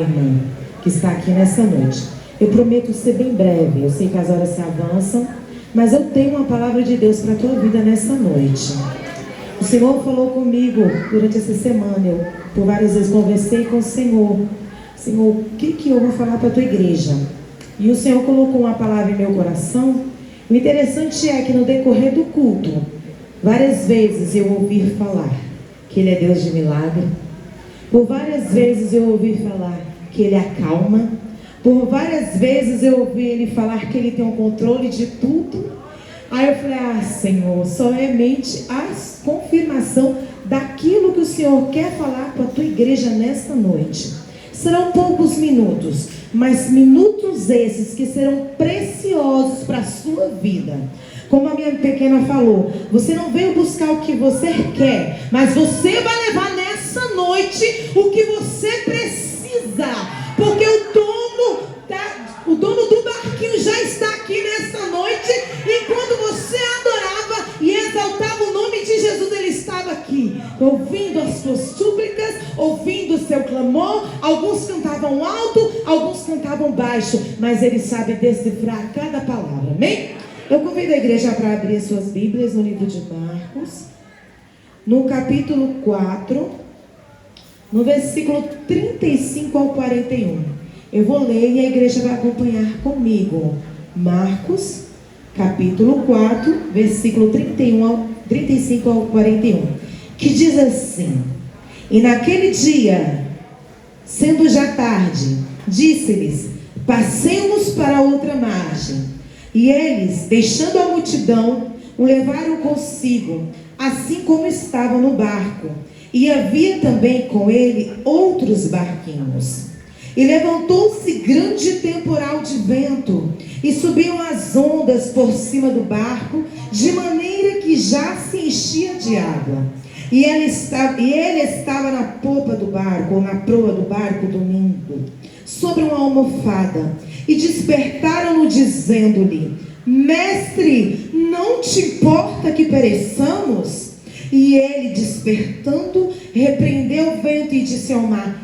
Irmã que está aqui nessa noite. Eu prometo ser bem breve. Eu sei que as horas se avançam, mas eu tenho uma palavra de Deus para a tua vida nessa noite. O Senhor falou comigo durante essa semana. Eu por várias vezes conversei com o Senhor. Senhor, o que eu vou falar para a tua igreja? E o Senhor colocou uma palavra em meu coração. O interessante é que no decorrer do culto, várias vezes eu ouvi falar que Ele é Deus de milagre. Por várias vezes eu ouvi falar que Ele acalma. Por várias vezes eu ouvi Ele falar que Ele tem o controle de tudo. Aí eu falei, Senhor, somente a confirmação daquilo que o Senhor quer falar para a tua igreja nesta noite. Serão poucos minutos, mas minutos esses que serão preciosos para a sua vida. Como a minha pequena falou, você não veio buscar o que você quer, mas você vai levar nessa noite o que você precisa, porque o dono do barquinho já está aqui nessa noite, e quando você adorava e exaltava o nome de Jesus, Ele estava aqui, ouvindo as suas súplicas, ouvindo o seu clamor. Alguns cantavam alto, alguns cantavam baixo, mas Ele sabe decifrar cada palavra, amém? Eu convido a igreja para abrir as suas Bíblias no livro de Marcos, no capítulo 4, no versículo 35 ao 41. Eu vou ler e a igreja vai acompanhar comigo. Marcos, capítulo 4, versículo 35 ao 41. Que diz assim: E naquele dia, sendo já tarde, disse-lhes: Passemos para outra margem. E eles, deixando a multidão, o levaram consigo, assim como estavam no barco. E havia também com ele outros barquinhos. E levantou-se grande temporal de vento, e subiam as ondas por cima do barco, de maneira que já se enchia de água. E ele estava na popa do barco, ou na proa do barco, dormindo, sobre uma almofada. E despertaram-no, dizendo-lhe: Mestre, não te importa que pereçamos? E ele, despertando, repreendeu o vento e disse ao mar: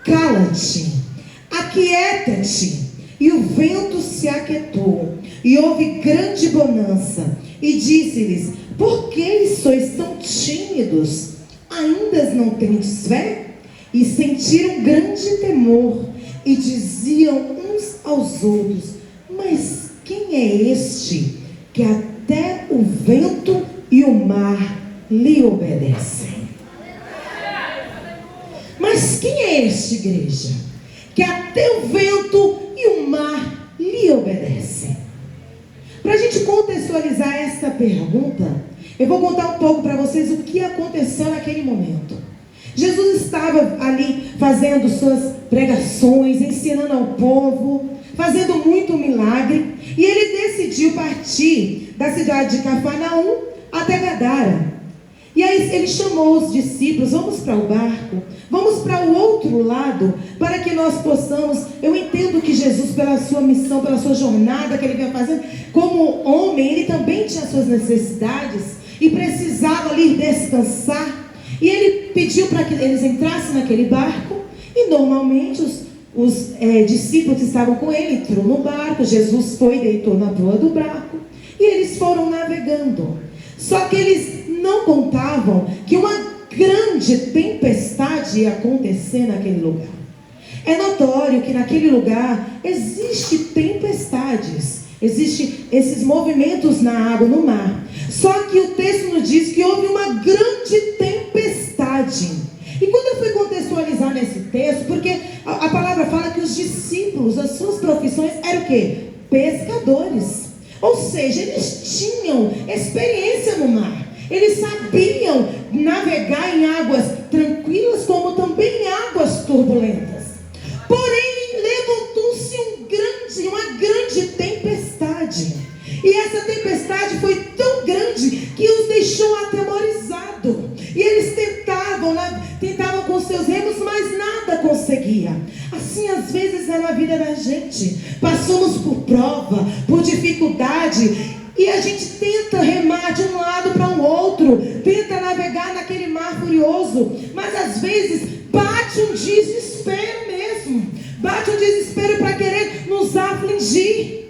Cala-te, aquieta-te. E o vento se aquietou, e houve grande bonança. E disse-lhes: Por que sois tão tímidos? Ainda não tendes fé? E sentiram grande temor, e diziam uns aos outros: Mas quem é este que até o vento e o mar lhe obedecem? Mas quem é este, igreja, que até o vento e o mar lhe obedecem? Para a gente contextualizar essa pergunta, eu vou contar um pouco para vocês o que aconteceu naquele momento. Jesus estava ali fazendo suas pregações, ensinando ao povo, fazendo muito milagre, e ele decidiu partir da cidade de Cafarnaum até Gadara. E aí ele chamou os discípulos: vamos para o barco, vamos para o outro lado, para que nós possamos... Eu entendo que Jesus, pela sua missão, pela sua jornada que ele vinha fazendo, como homem, ele também tinha suas necessidades, e precisava ali descansar. E ele pediu para que eles entrassem naquele barco, e normalmente os discípulos que estavam com ele entrou no barco. Jesus foi e deitou na proa do barco, e eles foram navegando. Só que eles não contavam que uma grande tempestade ia acontecer naquele lugar. É notório que naquele lugar existem tempestades, existem esses movimentos na água, no mar. Só que o texto nos diz que houve uma grande tempestade. E quando eu fui contextualizar nesse texto, porque a palavra fala que os discípulos, as suas profissões eram o quê? Pescadores. Ou seja, eles tinham experiência no mar. Eles sabiam navegar em águas tranquilas, como também em águas turbulentas. Porém, levantou-se uma grande tempestade. E essa tempestade foi tão grande que os deixou atemorizados. E eles tentavam com seus remos, mas nada conseguia. Assim, às vezes, é na vida da gente. Passamos por prova, por dificuldade, e a gente tenta remar de um lado para o outro, tenta navegar naquele mar furioso, mas às vezes bate um desespero mesmo, desespero para querer nos afligir.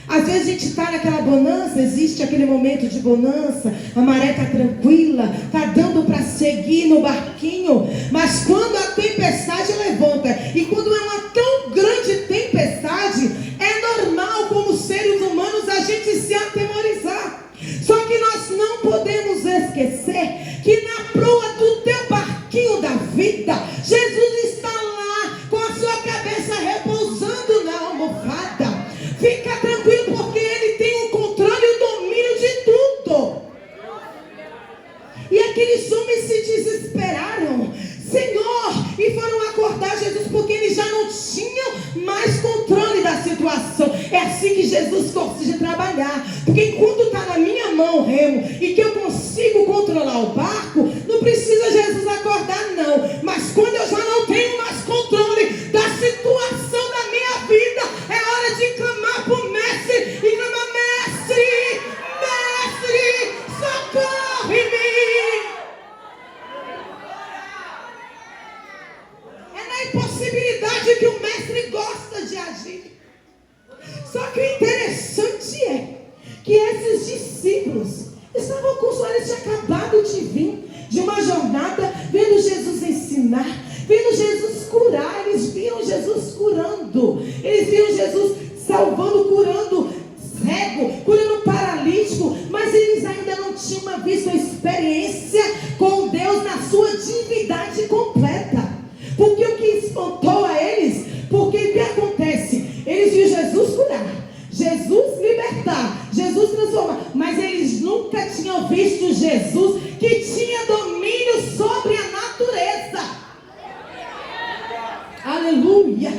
Às vezes a gente está naquela bonança, existe aquele momento de bonança, a maré está tranquila, está dando para seguir no barquinho, mas quando a tempestade levanta, e quando é uma tão grande tempestade, é normal como seres humanos a gente se atemorizar. Só que nós não podemos esquecer que na proa do teu barquinho da vida, Jesus está lá com a sua cabeça repousando na almofada. Fica tranquilo, porque Ele tem o controle e o domínio de tudo. E aqueles homens se desesperaram, Senhor, e foram acordar Jesus, porque eles já não tinham mais controle da situação. É assim que Jesus gosta de trabalhar, porque enquanto está na minha mão o remo e que eu consigo controlar o barco, não precisa Jesus acordar não. Mas quando eu já não tenho mais controle da situação da minha vida, é hora de clamar para o mestre e clamar: mestre, mestre, socorre-me. É na impossibilidade que o mestre gosta de agir. Só que o interessante é que esses discípulos estavam com os olhos, tinham acabado de vir de uma jornada, vendo Jesus ensinar, vendo Jesus curar. Eles viram Jesus curando, eles viram Jesus salvando, curando cego, curando paralítico, mas eles ainda não tinham visto a experiência com Deus na sua divindade completa. Porque o que espantou a eles, porque o que acontece? Eles viram Jesus curar, Jesus libertar, Jesus transformar, mas eles nunca tinham visto Jesus que tinha domínio sobre a natureza. Aleluia,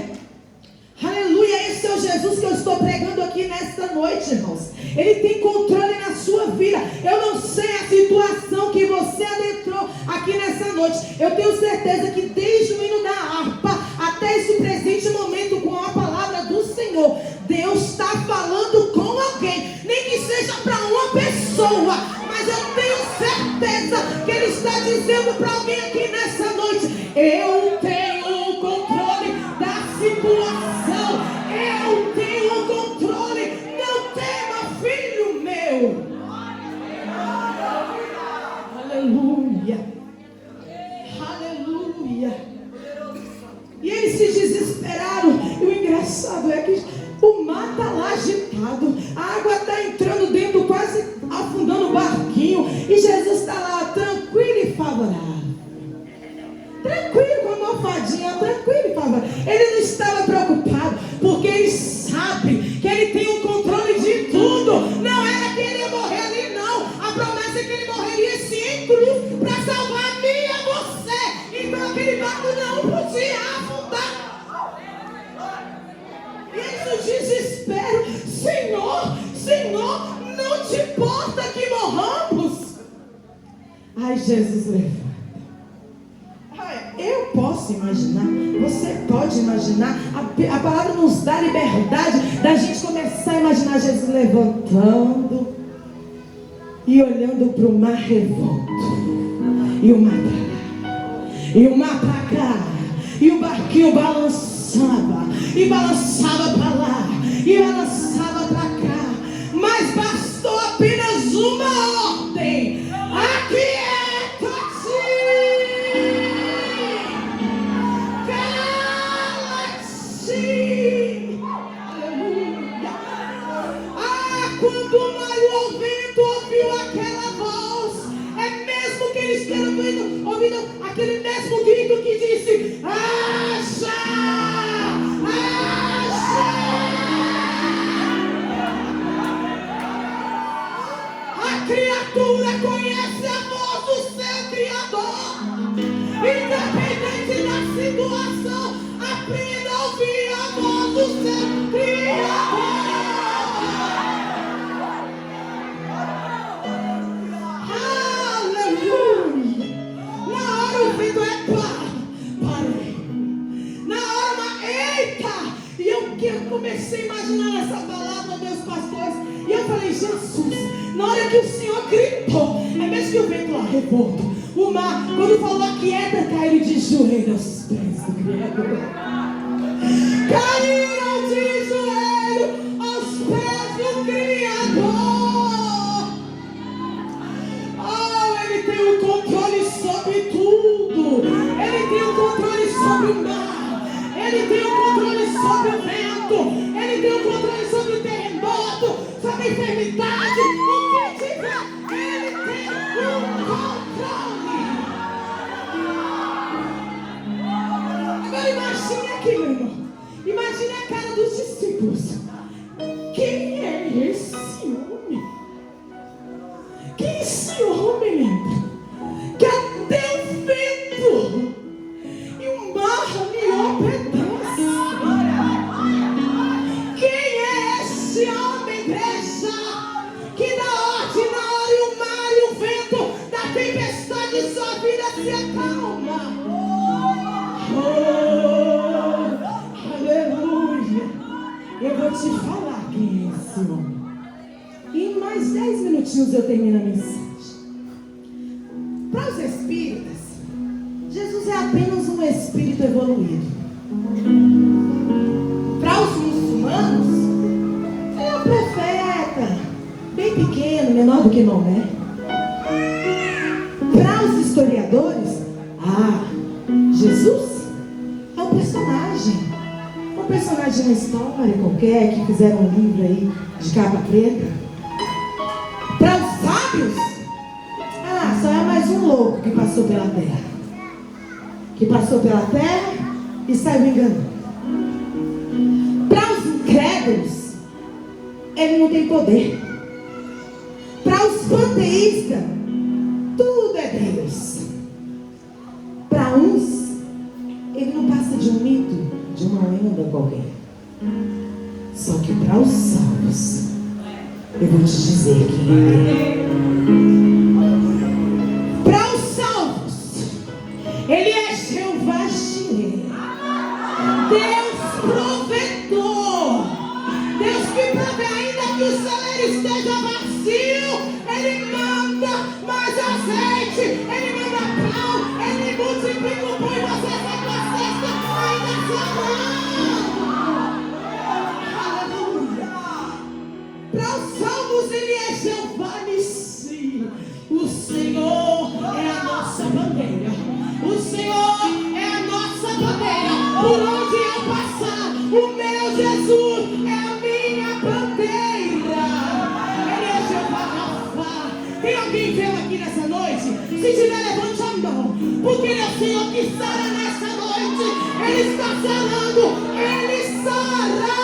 aleluia. Esse é o Jesus que eu estou pregando aqui nesta noite, irmãos. Ele tem controle na sua vida. Eu não sei a situação que você adentrou aqui nessa noite. Eu tenho certeza que desde o hino da harpa até esse presente momento, com a palavra do Senhor, Deus está falando com alguém, nem que seja para uma pessoa, mas eu tenho certeza que Ele está dizendo para alguém aqui nessa noite: eu tenho o controle da situação, eu tenho o controle, não tema, filho meu. Aleluia, aleluia. E eles se desesperaram. E o engraçado é que o mar está lá agitado, a água está entrando dentro, quase afundando o barquinho, e Jesus está lá tranquilo e favorável, tranquilo, com a almofadinha, tranquilo e favorável. Ele não estava preocupado, porque ele sabe que ele tem o controle de tudo. Não era que ele ia morrer ali, não. A promessa é que ele morreria sim em cruz para salvar a mim e a você. Então aquele barco não podia afundar. E eles no desespero: Senhor, Senhor, não te importa que morramos? Ai, Jesus levanta. Eu posso imaginar, você pode imaginar, a palavra nos dá liberdade da gente começar a imaginar Jesus levantando e olhando para o mar revolto, e o mar para lá, e o mar para cá, e o barquinho balançava, e balançava para lá, e balançava para cá, mas bastou apenas uma ordem: aquieta-te, cala-te. Aleluia. Quando o maior vento ouviu aquela voz, é mesmo que eles tenham ouvido aquele mesmo grito que disse: haja, haja. A criatura conhece a voz do seu Criador. Independente da situação, aprenda a ouvir a voz do seu Criador. Aleluia. Na hora o vento é parei. Na hora, eita! E eu comecei a imaginar essa palavra, meus pastores, e eu falei: Jesus, na hora que o Senhor gritou, é mesmo que o vento lá revolto, o mar, quando falou aquieta, caiu de joelhos aos pés do Criador. Caiu Ele tem o controle sobre o vento. Ele tem o controle sobre o terremoto, sobre a enfermidade. O que tiver, Ele tem o controle. Agora imagine aqui, meu irmão. Imagine a cara dos discípulos. Quem é esse homem? Quem é esse homem, lembra? Que até o vento e o mar me obedecem. Quem é esse homem, igreja? Que na ordem, na hora e o mar e o vento da tempestade de sua vida se acalma. Oh, aleluia. Eu vou te falar quem é esse homem. E em mais 10 minutinhos eu termino a mensagem. Para os espíritas, Jesus é apenas um espírito evoluído. Para os muçulmanos, ele é um profeta, bem pequeno, menor do que Maomé. Para os historiadores, Jesus é um personagem. Um personagem de uma história qualquer, que fizeram um livro aí de capa preta. Para os sábios, só é mais um louco que passou pela terra. Que passou pela terra e saiu enganando. Para os incrédulos, ele não tem poder. Para os panteístas, tudo é Deus. Para uns, ele não passa de um mito, de uma lenda qualquer. Só que para os salvos, eu vou te dizer quem é. Para os salvos, ele é Jeová Jireh, Deus provedor, Deus que provê ainda que o celeiro esteja vazio. Ele manda mais azeite, ele manda pão, ele multiplica o pão e você sai com a cesta ainda sobrando. Aleluia. Para os salvos ele é Jeová Nissi. O Senhor é a nossa bandeira. O Senhor é a nossa bandeira. Por onde eu passar, o meu Jesus é a minha bandeira. Ele é Jeová Rafa. Tem alguém vendo aqui nessa noite? Se tiver, levante a mão. Porque ele é o Senhor que sara nessa noite. Ele está sarando. Ele sara.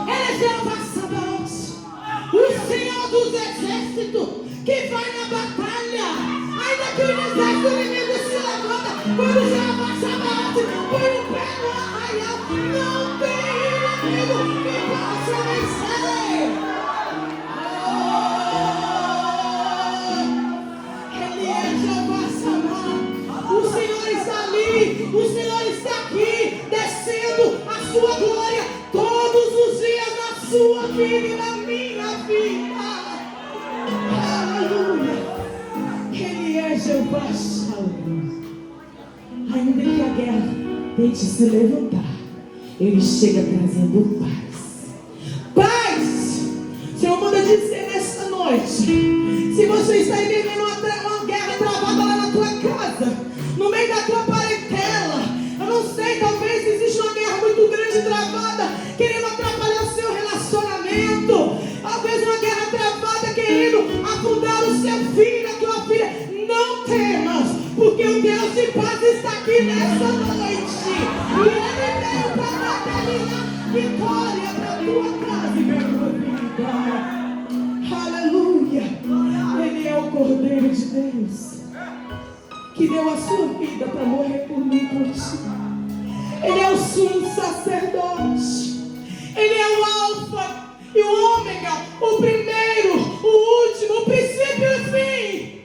Ele é Jeová Sabaoth, o Senhor dos exércitos, que vai na batalha. Ainda que o exército inimigo se levanta, quando Jeová Sabaoth põe o pé no arraial, não tem inimigo que possa vencer. Ele é Jeová Sabaoth. O Senhor está ali, o Senhor está aqui, descendo a sua glória todos os dias na sua vida e na minha vida. Aleluia. Ele é Jeová Shalom. Ainda que a guerra tente se levantar, ele chega trazendo paz. Paz! O Senhor manda dizer nessa noite, se você está vivendo uma guerra travada lá na tua casa, no meio da tua parentela, eu não sei, talvez exista uma guerra muito grande travada, querendo atrapalhar o seu relacionamento, talvez uma guerra travada querendo afundar o seu filho, a tua filha. Não temas, porque o Deus de paz está aqui nessa noite, e Ele veio para determinar vitória para a tua casa e para a tua vida. Aleluia. Ele é o Cordeiro de Deus, que deu a sua vida para morrer por mim e por ti. Ele é o sumo sacerdote. Ele é o alfa e o ômega, o primeiro, o último, o princípio e o fim.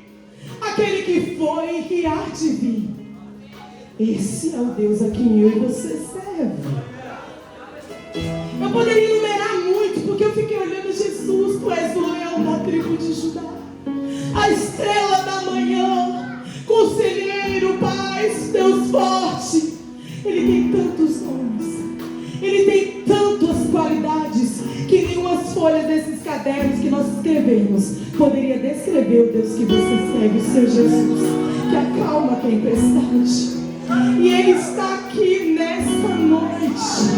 Aquele que foi e que há de vir. Esse é o Deus a quem eu e você serve. Eu poderia enumerar muito, porque eu fiquei olhando Jesus. Tu és o leão da tribo de Judá, a estrela da manhã, conselheiro, paz, Deus forte. Ele tem tantos nomes, ele tem tantas qualidades, que nenhuma folha desses cadernos que nós escrevemos poderia descrever o Deus que você segue, o seu Jesus, que acalma a tempestade. E Ele está aqui nesta noite.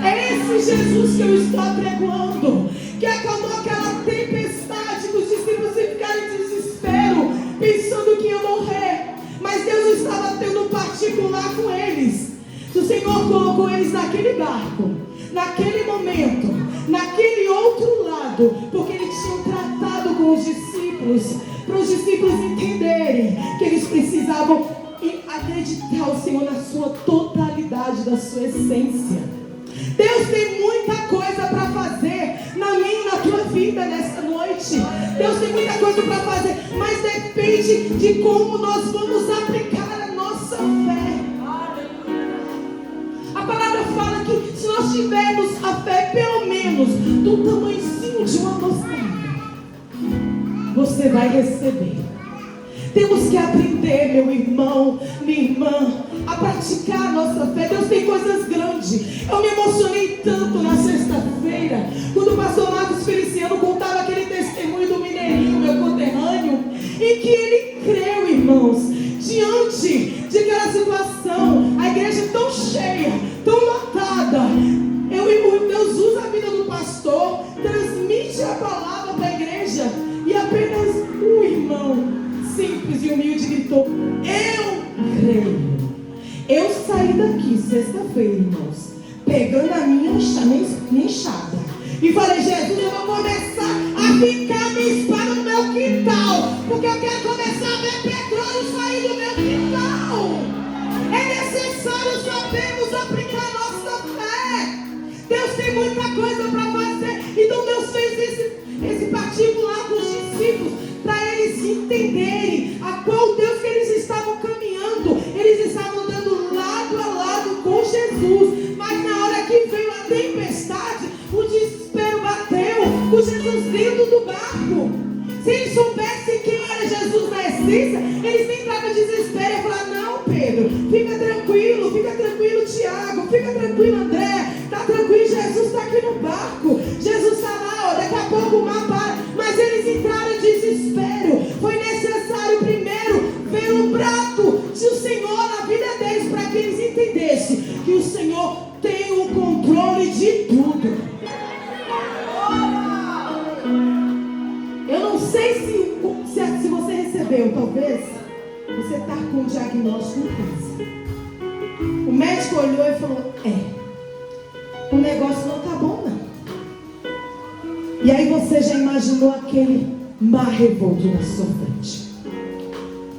É esse Jesus que eu estou apregoando, que acalmou aquela tempestade, que os discípulos ficaram em desespero, pensando que iam morrer. Mas Deus estava tendo um particular com eles. O Senhor colocou eles naquele barco, naquele momento, naquele outro lado, porque Ele tinha um tratado com os discípulos, para os discípulos entenderem que eles precisavam acreditar o Senhor na sua totalidade, da sua essência. Deus tem muita coisa para fazer na minha e na tua vida nessa noite. Deus tem muita coisa para fazer, mas depende de como nós vamos aplicar a nossa fé. A palavra fala que se nós tivermos a fé pelo menos do tamanhozinho de uma mostarda, você vai receber. Temos que aprender, meu irmão, minha irmã, a praticar a nossa fé. Deus tem coisas grandes. Eu me emocionei tanto na sexta-feira, quando o pastor Marcos Feliciano contava aquele testemunho do mineirinho, meu conterrâneo, em que ele creu, irmãos, diante de aquela situação, a igreja tão cheia, tão lotada. Deus usa a vida do pastor, transmite a palavra para a igreja, e apenas um irmão simples e humilde gritou: eu creio. Eu saí daqui sexta-feira, irmãos, pegando a minha enxada, e falei: Jesus, eu vou começar a ficar minha espada no meu quintal, porque eu quero começar a ver petróleo sair do meu quintal. É necessário sabermos aplicar a nossa fé. Deus tem muita coisa para fazer. Então Deus fez esse particular com os discípulos, para eles entenderem a qual Deus que eles estavam caminhando. Eles estavam andando lado a lado com Jesus, mas na hora que veio a tempestade, o desespero bateu, com Jesus dentro do barco. Se eles soubessem quem era Jesus na essência, eles nem entravam em desespero e falavam: não, Pedro, fica tranquilo, Tiago, fica tranquilo, André, tá tranquilo, Jesus está aqui no barco, Jesus está lá, ó, daqui a pouco o mar para. Mas eles entraram em desespero. Foi necessário primeiro ver o prato do Senhor na vida deles, para que eles entendessem que o Senhor tem o controle de tudo. Eu não sei se você recebeu, talvez você está com um diagnóstico em casa. O médico olhou e falou: o negócio não está bom, não. E aí você já imaginou aquele mar revolto na sua frente.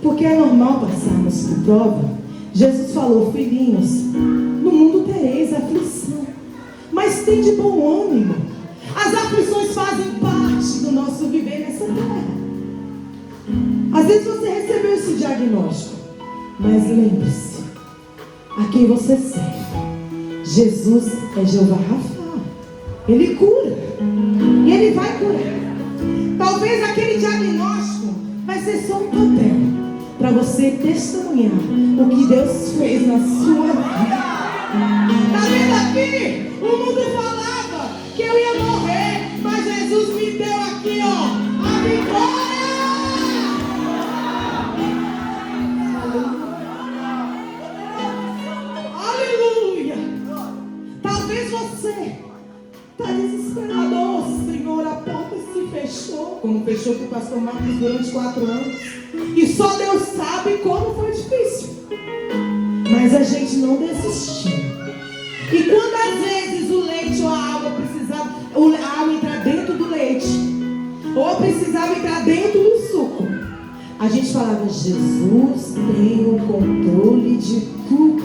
Porque é normal passarmos por prova. Jesus falou: filhinhos, no mundo tereis aflição, mas tem de bom ânimo. As aflições fazem parte do nosso viver nessa terra. Às vezes você recebeu esse diagnóstico, mas lembre-se, a quem você serve. Jesus é Jeová Rafa. Ele cura, e Ele vai curar. Talvez aquele diagnóstico vai ser só um papel para você testemunhar o que Deus fez na sua vida. Está vendo aqui? O mundo falava que eu ia morrer, mas Jesus me deu aqui, ó, a vitória. Aleluia. Talvez você está desesperado. Oh, Senhor, a porta se fechou, como fechou com o pastor Marcos durante 4 anos, e só Deus sabe como foi difícil. Mas a gente não desistiu. E quando às vezes o leite ou a água precisava, a água entrar dentro do leite, ou precisava entrar dentro do suco, a gente falava: Jesus tem o controle de tudo.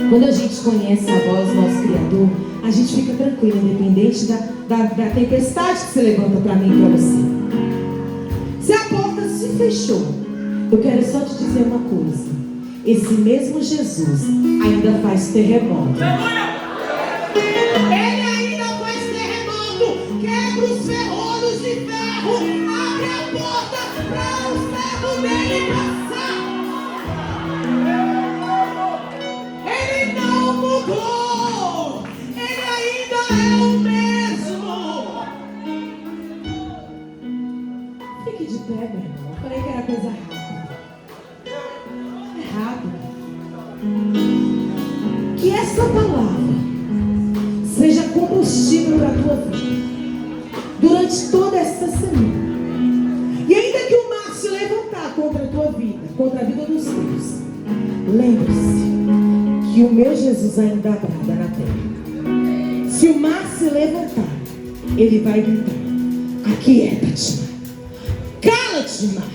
Quando a gente conhece a voz do nosso Criador, a gente fica tranquilo, independente da tempestade que se levanta para mim e para você. Se a porta se fechou, eu quero só te dizer uma coisa: esse mesmo Jesus ainda faz terremoto. Ele ainda faz terremoto, quebra os ferrolhos de ferro, abre a porta para o servo dele passar. Ele não mudou, ele ainda é o mesmo. Que essa palavra seja combustível para a tua vida durante toda essa semana. E ainda que o mar se levantar contra a tua vida, contra a vida dos teus, lembre-se que o meu Jesus ainda brada na terra. Se o mar se levantar, ele vai gritar: aquieta-te, mar. Cala-te, mar,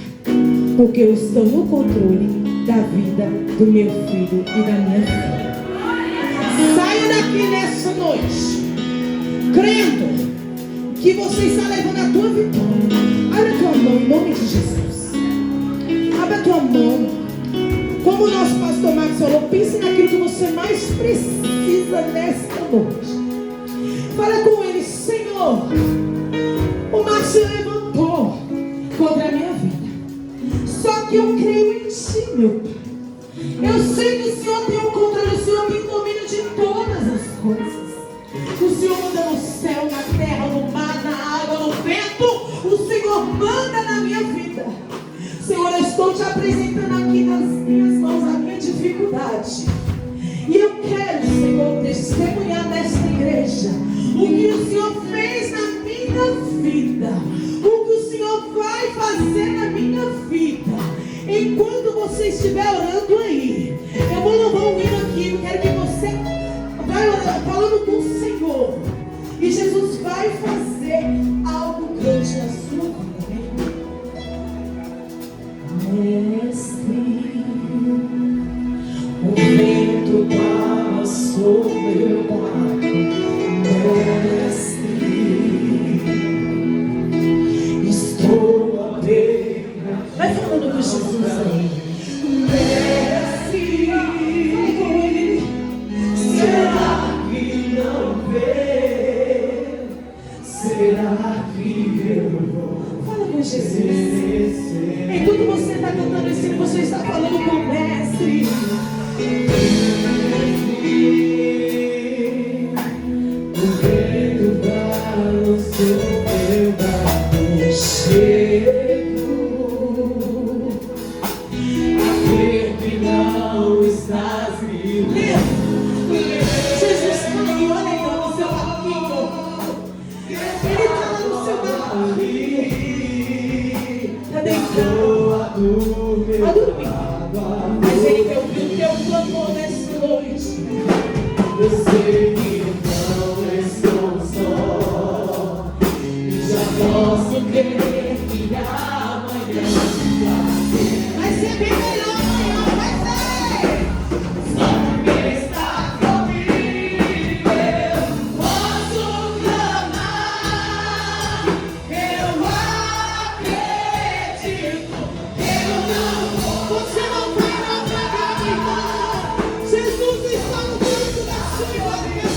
porque eu estou no controle da vida do meu filho e da minha filha. Saia daqui nessa noite crendo que você está levando a tua vitória. Abre a tua mão em nome de Jesus. Abre a tua mão. Como o nosso pastor Marcos falou, pense naquilo que você mais precisa nesta noite. Fala com ele: Senhor, o mar se levantou contra a minha vida, só que eu creio em ti, meu Pai. Eu sei que o Senhor tem o controle, o Senhor tem domínio de todas as coisas. O Senhor manda no céu, na terra, no mar, na água, no vento. O Senhor manda na minha vida. Senhor, eu estou te apresentando aqui nas minhas mãos a minha dificuldade. E eu quero, Senhor, testemunhar nesta igreja o que o Senhor fez na minha vida, o que o Senhor vai fazer na minha vida. Enquanto você estiver orando aí, eu vou louvar um hino aqui. Eu quero que você vai orando, falando com o Senhor, e Jesus vai fazer algo grande na sua vida. Mestre, o vento passou meu barco. Mestre, estou à beira. Vai falando com Jesus aí. Mestre, vai com ele. Será que não vê? Será que eu vou? Fala com Jesus. Enquanto você está cantando esse, você está falando com o Mestre. O vento balançou meu barco cheio. A ver que não estás me lendo. Jesus está aí, olha aí no seu barquinho. Ele está lá no seu barquinho. Está deitado a dormir. Mas ele quer ouvir o teu clamor nessa noite. Eu sei que não estou só, e já posso crer que amanhã vai ser bem melhor. Amanhã vai ser. Só porque está comigo eu posso clamar. Eu acredito que eu não. Você não vai naufragar, irmão. Jesus está no canto da sua vida.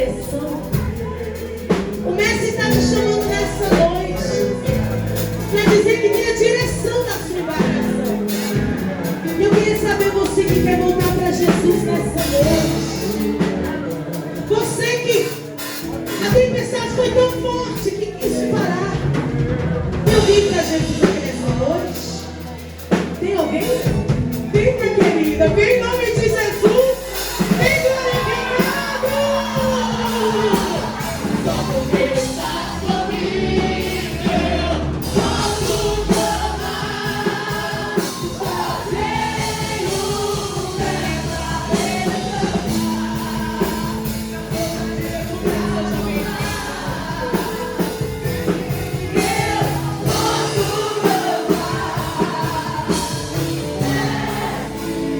direção. O Mestre está te chamando nessa noite para dizer que tem a direção da sua embarcação. E eu queria saber, você que quer voltar para Jesus nessa noite, você que a tempestade foi tão forte que quis parar. Eu vim para Jesus aqui nessa noite. Tem alguém? Vem, minha querida, vem em nome de Jesus. Vem glorificado. Só porque estás comigo, eu posso clamar. Fazer o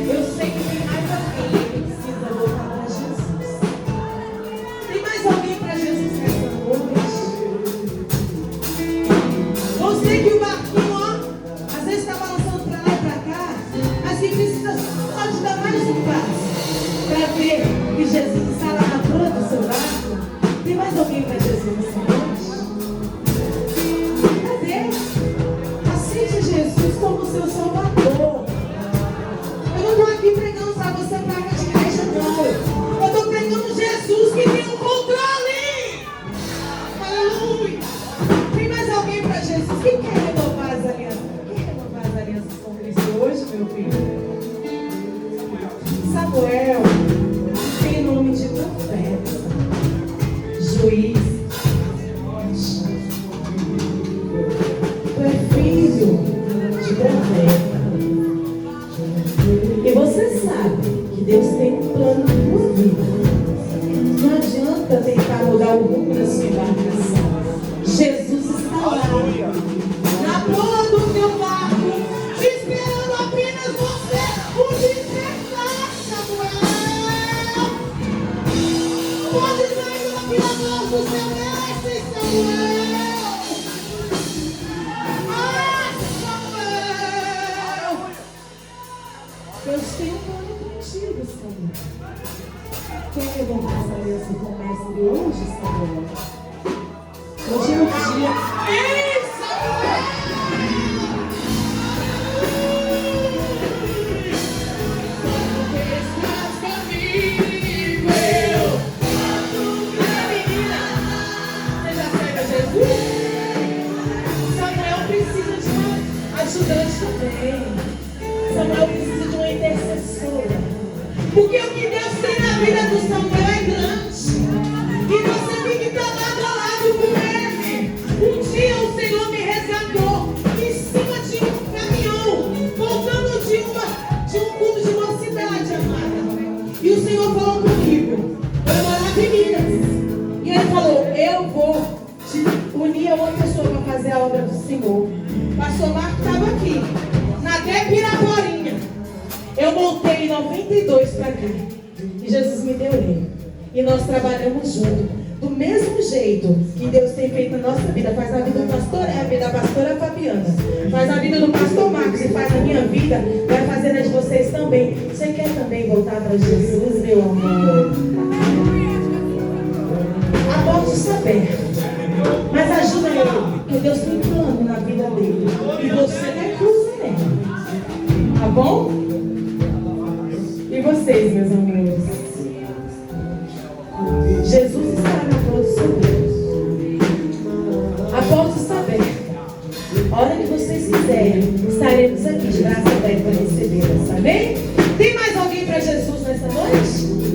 Eu sei que tem mais alguém que precisa voltar para Jesus. Tem mais alguém para Jesus nessa noite? Eu sei que o barquinho, ó, às vezes está balançando para lá e para cá, mas que precisa só de dar mais um passo para ver que Jesus está lá na proa do seu barco. Tem mais alguém para Jesus nessa noite? Cadê? Aceite Jesus como seu Salvador. Eu não estou aqui pregando para você pagar de igreja, não. Eu estou pregando Jesus que tem o controle. Aleluia. Tem mais alguém para Jesus? Quem quer renovar as alianças? Quem quer renovar as alianças com Cristo hoje, meu filho? Samuel tem nome de profeta, juiz. Tu é filho de profeta. E você sabe que Deus tem um plano para a tua vida. Não adianta tentar mudar o rumo da sua embarcação. Jesus está lá, na proa do teu barco, te esperando apenas você o despertar, Samuel. Pode sair do apilador do seu mestre, Samuel. Samuel. Deus tem um plano contigo, Samuel. Quer renovar essa aliança com o mestre hoje, Samuel? Hoje é o dia. Ei, Samuel! Porque estás comigo, eu posso caminhar. Você já segue a Jesus? Samuel precisa de um ajudante também. Samuel precisa de uma intercessora. Porque o que Deus tem na vida do Samuel é grande. E você tem que estar lado a lado com ele. Um dia o Senhor me resgatou em cima de um caminhão, voltando de um culto de uma cidade, amada. E o Senhor falou comigo. Eu morava em Minas. E ele falou, eu vou te unir a uma pessoa para fazer a obra do Senhor. O pastor Marco estava aqui, na Piraporinha. Eu voltei em 92 para cá. E Jesus me deu ele. E nós trabalhamos juntos. Do mesmo jeito que Deus tem feito na nossa vida. Faz a vida do pastor Hebe, da pastora Fabiana. Faz a vida do pastor Marcos e faz a minha vida. Vai fazer a de vocês também. Você quer também voltar para Jesus, meu amor? A porta está aberta. Mas ajuda ele. Porque Deus tem plano na vida dele. E você não é cruz nele. Tá bom? E vocês, meus amigos? Jesus está na porta do seu Deus. A porta está aberta. A hora que vocês quiserem, estaremos aqui de braço aberto para recebê-las. Amém? Tem mais alguém para Jesus nessa noite?